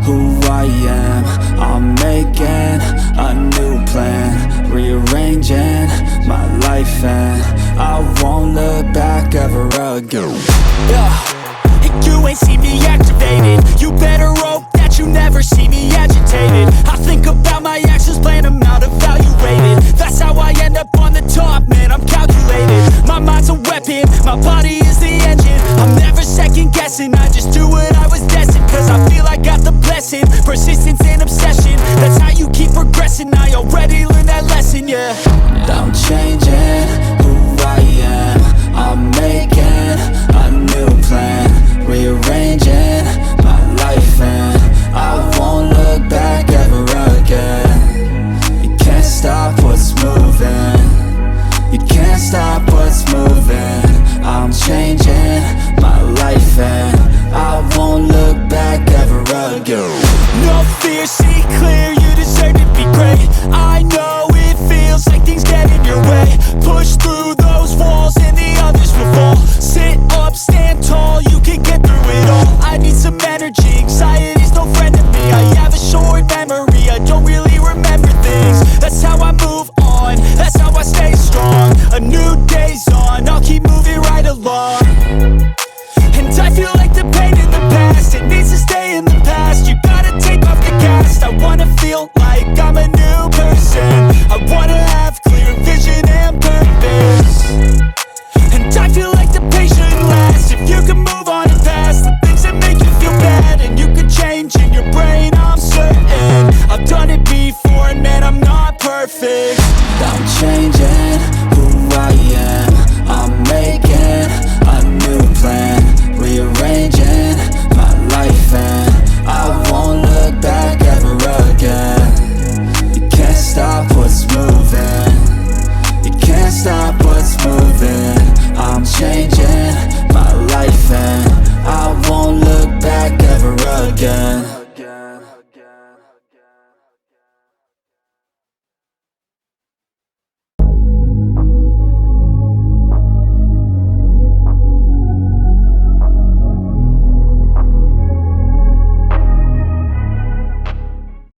who I am. I'm making a new plan, rearranging my life, and I won't look back ever again. You ain't see me activated. You better hope that you never see me agitated. I think about my actions, plan them out, evaluated. That's how I end up on the top, man, I'm calculated. My mind's a weapon, my body is the engine. I'm never second guessing, I just do what I was destined. Cause I feel I got the blessing, persistence and obsession. That's how you keep progressing, I already learned that lesson, yeah. I'm changing who I am. I'm making a new plan, rearranging my life, and I won't look back ever again. You can't stop what's moving. You can't stop what's moving. I'm changing my life, and I won't look back ever again. No fear, see clear, you deserve to be great. I know it feels like things get in your way. Push through those walls and the others will fall. Sit up, stand tall, you can get through it all. I need some energy, anxiety's no friend to me. I have a short memory, I don't really remember things. That's how I move on, that's how I stay strong. A new day's on, I'll keep moving right along. And I feel like the pain